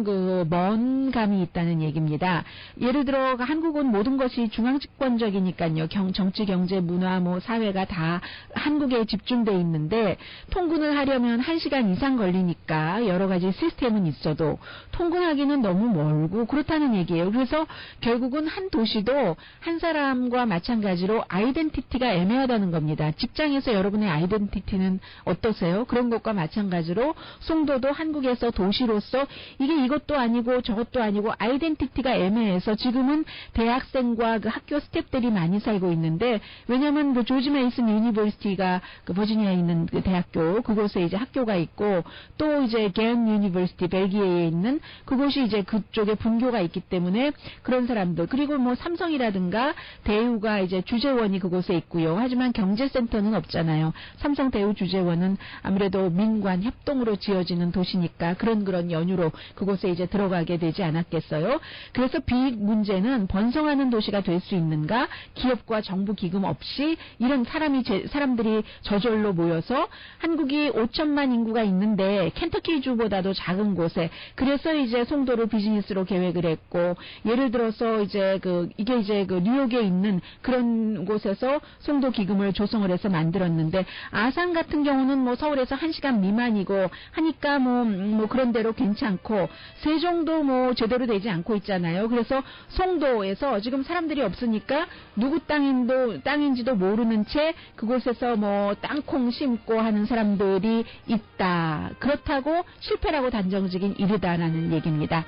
먼 감이 있다는 얘기입니다. 예를 들어 한국은 모든 것이 중앙집권적이니까요. 정치, 경제, 문화, 사회가 다 한국에 집중돼 있는데 통근을 하려면 1시간 이상 걸리니까 여러 가지 시스템은 있어도 통근하기는 너무 멀고 그렇다는 얘기예요. 그래서 결국은 한 도시도 한 사람과 마찬가지로 아이덴티티가 애매하다는 겁니다. 직장에서 여러분의 아이덴티티는 어떠세요? 그런 것과 마찬가지로 송도도 한국에서 도시로서 이게 이것도 아니고 저것도 아니고 아이덴티티가 애매해서 지금은 대학생과 학교 스태프들이 많이 살고 있는데 왜냐하면 조지 메이슨 유니버시티가 버지니아에 있는 대학교 그곳에 이제 학교가 있고 또 이제 겐 유니버시티 벨기에에 있는 그곳이 이제 그쪽에 분교가 있기 때문에 그런 사람들 그리고 삼성이라든가 대우가 이제 주재원이 그곳에 있고요. 하지만 경제센터는 없잖아요. 삼성 대우 주재원은 아무래도 민관 협동으로 지어지는 도시니까 그런 연유로 그곳에 이제 들어가게 되지 않았겠어요. 그래서 빚 문제는 번성하는 도시가 될 수 있는가? 기업과 정부 기금 없이 이런 사람들이 저절로 모여서 한국이 5천만 인구가 있는데 켄터키주보다도 작은 곳에 그래서 이제 송도를 비즈니스로 계획을 했고 예를 들어서 이제 이게 이제 뉴욕에 있는 그런 곳에서 송도 기금을 조성을 해서 만들었는데 아산 같은 경우는 서울에서 1시간 미만이고 하니까 그런 대로 괜찮고 세종도 제대로 되지 않고 있잖아요. 그래서 송도에서 지금 사람들이 없으니까 누구 땅인지도 모르는 채 그곳에서 땅콩 심고 하는 사람들이 있다. 그렇다고 실패라고 단정지긴 이르다라는 얘기입니다.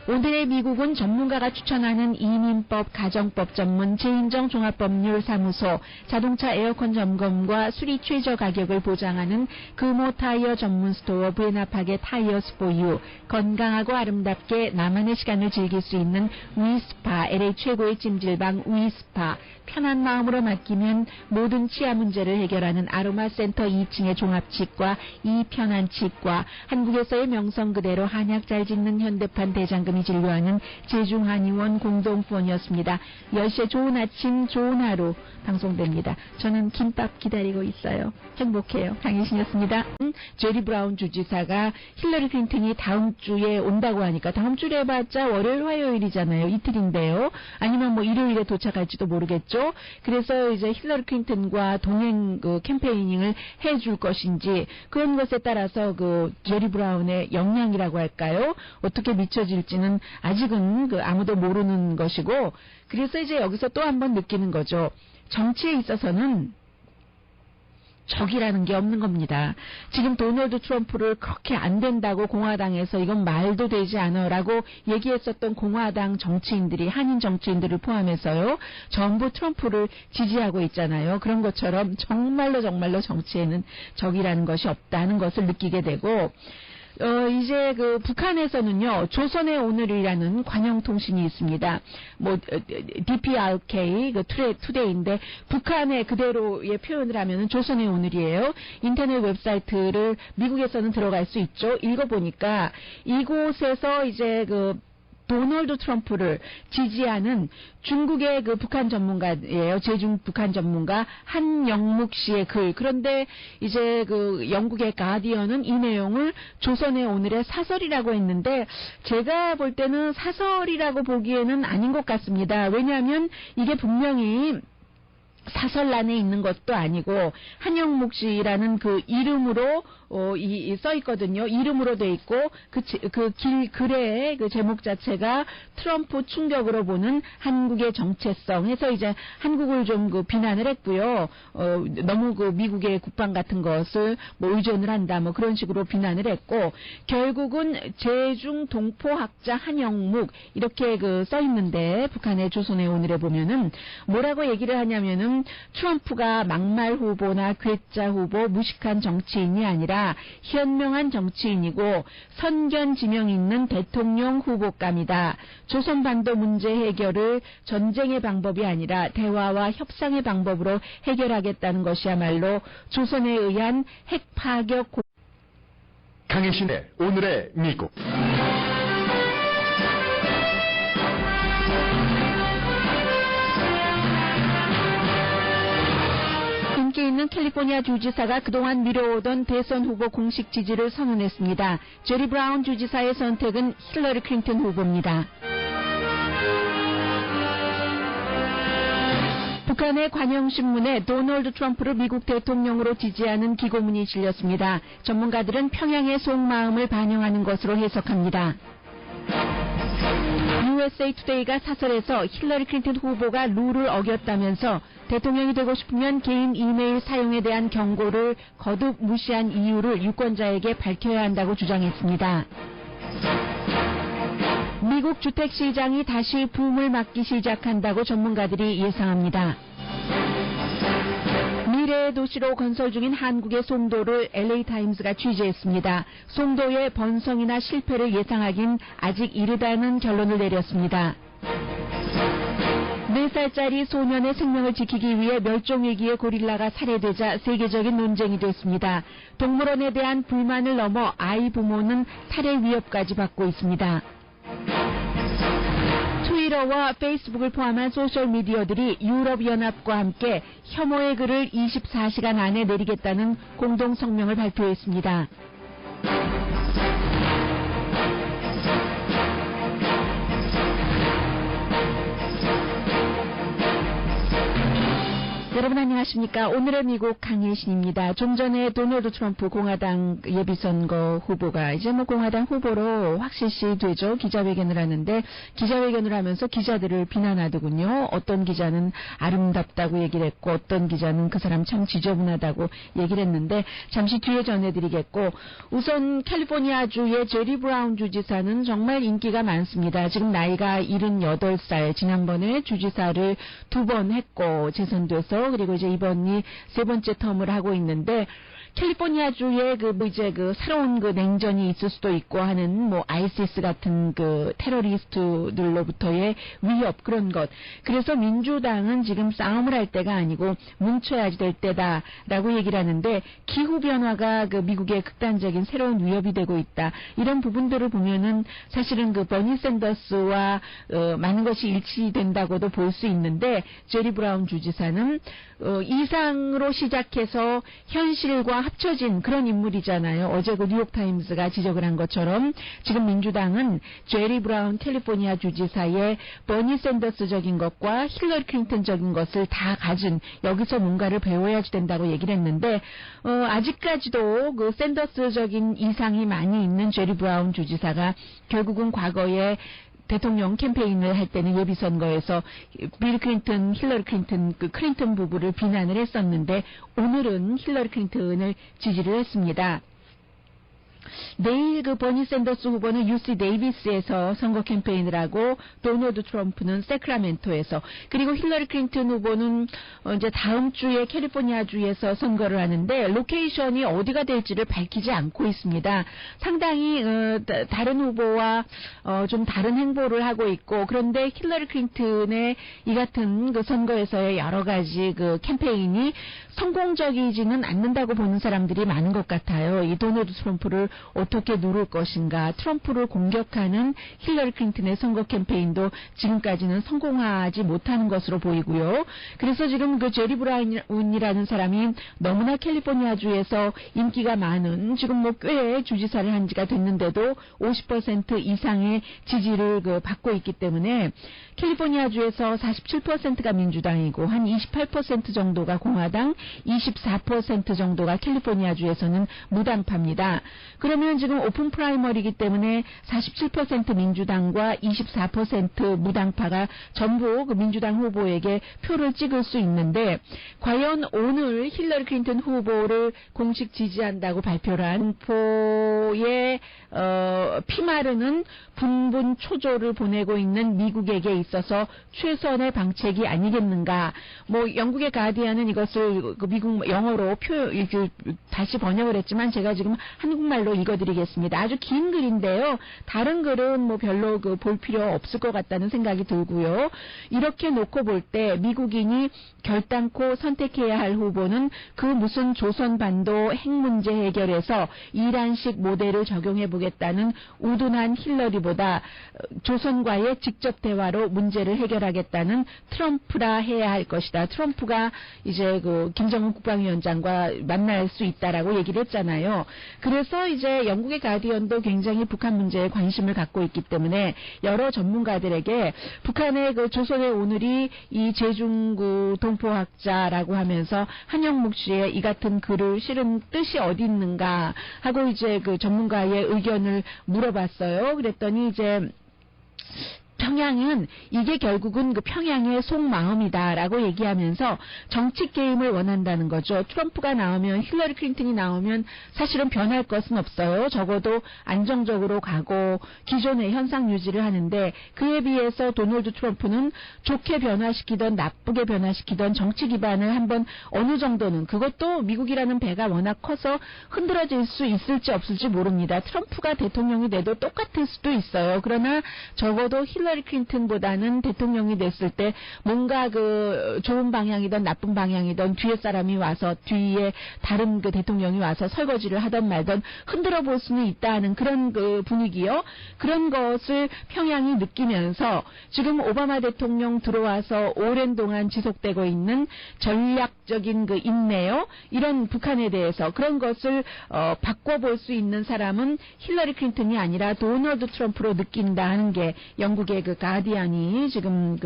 오늘의 미국은 전문가가 추천하는 이민법, 가정법 전문 재인정 종합법률사무소, 자동차 에어컨 점검과 수리 최저 가격을 보장하는 금호 타이어 전문 스토어 브에나팍의 타이어스 포유, 건강하고 아름답게 나만의 시간을 즐길 수 있는 위스파, LA 최고의 찜질방 위스파, 편한 마음으로 맡기면 모든 치아 문제를 해결하는 아로마 센터 2층의 종합치과 이편한치과, 한국에서의 명성 그대로 한약 잘 짓는 현대판 대장금이 진료하는 제중한의원 공동후원이었습니다. 10시에 좋은 아침 좋은 하루 방송됩니다. 저는 김밥 기다리고 있어요. 행복해요. 강혜신이었습니다. 제리 브라운 주지사가 힐러리 클린턴이 다음 주에 온다고 하니까, 다음 주에 해봤자 월요일 화요일이잖아요. 이틀인데요. 아니면 뭐 일요일에 도착할지도 모르겠죠. 그래서 이제 힐러리 클린턴과 동행 캠페이닝을 해줄 것인지, 그런 것에 따라서 제리 브라운의 역량이라고 할까요? 어떻게 미쳐질지는 아직은 아무도 모르는 것이고, 그래서 이제 여기서 또 한 번 느끼는 거죠. 정치에 있어서는 적이라는 게 없는 겁니다. 지금 도널드 트럼프를 그렇게 안 된다고 공화당에서 이건 말도 되지 않아라고 얘기했었던 공화당 정치인들이, 한인 정치인들을 포함해서요, 전부 트럼프를 지지하고 있잖아요. 그런 것처럼 정말로 정치에는 적이라는 것이 없다는 것을 느끼게 되고, 이제 북한에서는요, 조선의 오늘이라는 관영통신이 있습니다. DPRK, 투데이인데, 북한의 그대로의 표현을 하면은 조선의 오늘이에요. 인터넷 웹사이트를 미국에서는 들어갈 수 있죠. 읽어보니까, 이곳에서 이제 도널드 트럼프를 지지하는 중국의 북한 전문가예요. 제중 북한 전문가 한영묵 씨의 글. 그런데 이제 영국의 가디언은 이 내용을 조선의 오늘의 사설이라고 했는데, 제가 볼 때는 사설이라고 보기에는 아닌 것 같습니다. 왜냐하면 이게 분명히 사설란에 있는 것도 아니고 한영묵 씨라는 이름으로 써 있거든요. 이름으로 돼 있고 글의 제목 자체가 트럼프 충격으로 보는 한국의 정체성 해서 이제 한국을 좀 비난을 했고요. 너무 미국의 국방 같은 것을 의존을 한다 그런 식으로 비난을 했고, 결국은 제중 동포학자 한영묵 이렇게 써 있는데, 북한의 조선의 오늘에 보면은 뭐라고 얘기를 하냐면은, 트럼프가 막말 후보나 괴짜 후보, 무식한 정치인이 아니라 현명한 정치인이고 선견 지명 있는 대통령 후보감이다. 조선반도 문제 해결을 전쟁의 방법이 아니라 대화와 협상의 방법으로 해결하겠다는 것이야말로 조선에 의한 핵파격. 강혜신의 오늘의 미국. 인기 있는 캘리포니아 주지사가 그동안 미뤄오던 대선 후보 공식 지지를 선언했습니다. 제리 브라운 주지사의 선택은 힐러리 클린턴 후보입니다. 북한의 관영신문에 도널드 트럼프를 미국 대통령으로 지지하는 기고문이 실렸습니다. 전문가들은 평양의 속마음을 반영하는 것으로 해석합니다. USA 투데이가 사설에서 힐러리 클린턴 후보가 룰을 어겼다면서 대통령이 되고 싶으면 개인 이메일 사용에 대한 경고를 거듭 무시한 이유를 유권자에게 밝혀야 한다고 주장했습니다. 미국 주택시장이 다시 붐을 맞기 시작한다고 전문가들이 예상합니다. 미래의 도시로 건설 중인 한국의 송도를 LA타임스가 취재했습니다. 송도의 번성이나 실패를 예상하긴 아직 이르다는 결론을 내렸습니다. 4살짜리 소년의 생명을 지키기 위해 멸종위기의 고릴라가 살해되자 세계적인 논쟁이 됐습니다. 동물원에 대한 불만을 넘어 아이 부모는 살해 위협까지 받고 있습니다. 트위터와 페이스북을 포함한 소셜미디어들이 유럽연합과 함께 혐오의 글을 24시간 안에 내리겠다는 공동성명을 발표했습니다. 여러분 안녕하세요. 안녕하십니까. 오늘의 미국 강혜신입니다. 좀 전에 도널드 트럼프 공화당 예비선거 후보가 이제 공화당 후보로 확실시 되죠. 기자회견을 하는데 기자회견을 하면서 기자들을 비난하더군요. 어떤 기자는 아름답다고 얘기를 했고 어떤 기자는 그 사람 참 지저분하다고 얘기를 했는데 잠시 뒤에 전해드리겠고 우선 캘리포니아주의 제리 브라운 주지사는 정말 인기가 많습니다. 지금 나이가 78살, 지난번에 주지사를 2번 했고 재선돼서 그리고 이제 이번이 3번째 텀을 하고 있는데 캘리포니아주에 새로운 냉전이 있을 수도 있고 하는 아이시스 같은 테러리스트들로부터의 위협 그런 것. 그래서 민주당은 지금 싸움을 할 때가 아니고 뭉쳐야지 될 때다라고 얘기를 하는데 기후 변화가 미국의 극단적인 새로운 위협이 되고 있다. 이런 부분들을 보면은 사실은 버니 샌더스와 많은 것이 일치된다고도 볼 수 있는데 제리 브라운 주지사는 이상으로 시작해서 현실과 합쳐진 그런 인물이잖아요. 어제 뉴욕타임스가 지적을 한 것처럼 지금 민주당은 제리 브라운 캘리포니아 주지사의 버니 샌더스적인 것과 힐러리 클린턴적인 것을 다 가진 여기서 뭔가를 배워야지 된다고 얘기를 했는데 아직까지도 샌더스적인 이상이 많이 있는 제리 브라운 주지사가 결국은 과거에 대통령 캠페인을 할 때는 예비선거에서 빌 클린턴, 힐러리 클린턴, 클린턴 부부를 비난을 했었는데 오늘은 힐러리 클린턴을 지지를 했습니다. 내일 버니 샌더스 후보는 UC 데이비스에서 선거 캠페인을 하고 도널드 트럼프는 세크라멘토에서 그리고 힐러리 클린턴 후보는 이제 다음 주에 캘리포니아주에서 선거를 하는데 로케이션이 어디가 될지를 밝히지 않고 있습니다. 상당히 다른 후보와 좀 다른 행보를 하고 있고 그런데 힐러리 클린턴의 이 같은 선거에서의 여러 가지 캠페인이 성공적이지는 않는다고 보는 사람들이 많은 것 같아요. 이 도널드 트럼프를 어떻게 누를 것인가. 트럼프를 공격하는 힐러리 클린턴의 선거 캠페인도 지금까지는 성공하지 못하는 것으로 보이고요. 그래서 지금 제리 브라운이라는 사람이 너무나 캘리포니아주에서 인기가 많은 지금 꽤 주지사를 한 지가 됐는데도 50% 이상의 지지를 받고 있기 때문에 캘리포니아주에서 47%가 민주당이고 한 28% 정도가 공화당, 24% 정도가 캘리포니아주에서는 무당파입니다. 그러면 지금 오픈 프라이머리이기 때문에 47% 민주당과 24% 무당파가 전부 민주당 후보에게 표를 찍을 수 있는데 과연 오늘 힐러리 클린턴 후보를 공식 지지한다고 발표를 한 포의 피마르는 분분초조를 보내고 있는 미국에게 있어서 최선의 방책이 아니겠는가. 영국의 가디언은 이것을 미국 영어로 다시 번역을 했지만 제가 지금 한국말로 읽어드리겠습니다. 아주 긴 글인데요. 다른 글은 별로 볼 필요 없을 것 같다는 생각이 들고요. 이렇게 놓고 볼 때 미국인이 결단코 선택해야 할 후보는 무슨 조선반도 핵 문제 해결에서 이란식 모델을 적용해 보겠다는 우둔한 힐러리보다 조선과의 직접 대화로 문제를 해결하겠다는 트럼프라 해야 할 것이다. 트럼프가 이제 김정은 국방위원장과 만날 수 있다라고 얘기를 했잖아요. 그래서 이제 영국의 가디언도 굉장히 북한 문제에 관심을 갖고 있기 때문에 여러 전문가들에게 북한의 조선의 오늘이 이 제중 동포학자라고 하면서 한영묵 씨의 이 같은 글을 실은 뜻이 어디 있는가 하고 이제 전문가의 의견을 물어봤어요. 그랬더니 이제 평양은 이게 결국은 평양의 속마음이다라고 얘기하면서 정치 게임을 원한다는 거죠. 트럼프가 나오면 힐러리 클린턴이 나오면 사실은 변할 것은 없어요. 적어도 안정적으로 가고 기존의 현상 유지를 하는데 그에 비해서 도널드 트럼프는 좋게 변화시키던 나쁘게 변화시키던 정치 기반을 한번 어느 정도는 그것도 미국이라는 배가 워낙 커서 흔들어질 수 있을지 없을지 모릅니다. 트럼프가 대통령이 돼도 똑같을 수도 있어요. 그러나 적어도 힐러리 클린턴보다는 대통령이 됐을 때 뭔가 좋은 방향이든 나쁜 방향이든 뒤에 사람이 와서 뒤에 다른 대통령이 와서 설거지를 하던 말던 흔들어 볼 수는 있다는 그런 분위기요. 그런 것을 평양이 느끼면서 지금 오바마 대통령 들어와서 오랜 동안 지속되고 있는 전략적인 인내요. 이런 북한에 대해서 그런 것을 바꿔볼 수 있는 사람은 힐러리 클린턴이 아니라 도널드 트럼프로 느낀다 하는 게 영국의 그 가디언이 지금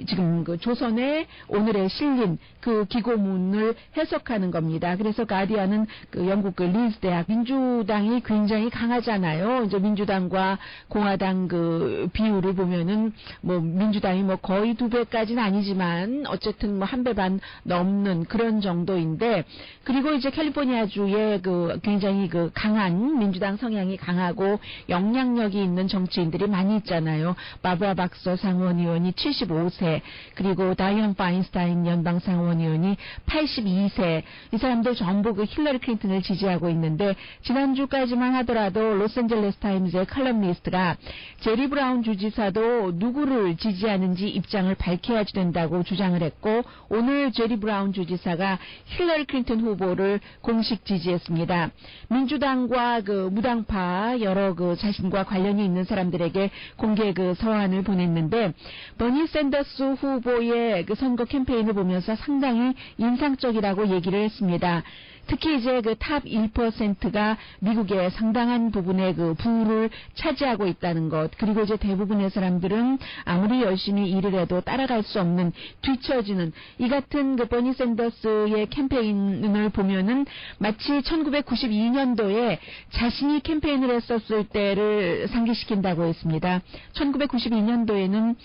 지금 조선의 오늘에 실린 그 기고문을 해석하는 겁니다. 그래서 가디언은 그 영국 그 리즈 대학 민주당이 굉장히 강하잖아요. 이제 민주당과 공화당 그 비율을 보면은 뭐 민주당이 뭐 거의 2배까지는 아니지만 어쨌든 뭐 1배 반 넘는 그런 정도인데, 그리고 이제 캘리포니아주에 그 굉장히 그 강한 민주당 성향이 강하고 영향력이 있는 정치인들이 많이 있잖아요. 바브라 박서 상원의원이 75세, 그리고 다이언 파인스타인 연방 상원의원이 82세. 이 사람들 전부 그 힐러리 클린턴을 지지하고 있는데, 지난주까지만 하더라도 로스앤젤레스 타임즈의 칼럼니스트가 제리 브라운 주지사도 누구를 지지하는지 입장을 밝혀야 된다고 주장을 했고, 오늘 제리 브라운 주지사가 힐러리 클린턴 후보를 공식 지지했습니다. 민주당과 그 무당파 여러 그 자신과 관련이 있는 사람들에게 공개 그 서한을 보냈는데, 버니 샌더스 후보의 그 선거 캠페인을 보면서 상당히 인상적이라고 얘기를 했습니다. 특히 이제 그 탑 1%가 미국의 상당한 부분의 그 부를 차지하고 있다는 것, 그리고 이제 대부분의 사람들은 아무리 열심히 일을 해도 따라갈 수 없는, 뒤처지는 이 같은 그 버니 샌더스의 캠페인을 보면은 마치 1992년도에 자신이 캠페인을 했었을 때를 상기시킨다고 했습니다. 1992년도에는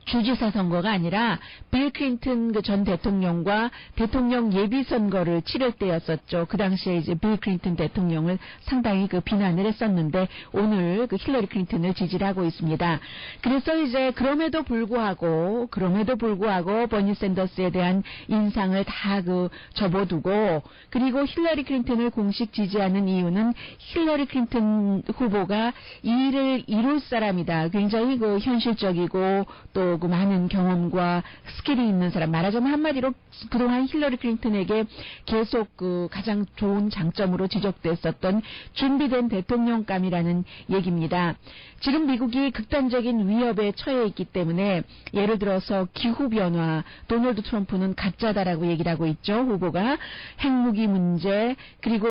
주지사 선거가 아니라 빌 클린턴 그 전 대통령과 대통령 예비 선거를 치를 때였었죠. 그 당시에 이제 빌 클린턴 대통령을 상당히 그 비난을 했었는데, 오늘 그 힐러리 클린턴을 지지를 하고 있습니다. 그래서 이제 그럼에도 불구하고 버니 샌더스에 대한 인상을 다 그 접어두고, 그리고 힐러리 클린턴을 공식 지지하는 이유는 힐러리 클린턴 후보가 이 일을 이룰 사람이다. 굉장히 그 현실적이고 또 그 많은 경험과 스킬이 있는 사람, 말하자면 한마디로 그동안 힐러리 클린턴에게 계속 그 가장 좋은 장점으로 지적됐었던 준비된 대통령감이라는 얘기입니다. 지금 미국이 극단적인 위협에 처해 있기 때문에, 예를 들어서 기후변화, 도널드 트럼프는 가짜다라고 얘기를 하고 있죠. 후보가 핵무기 문제, 그리고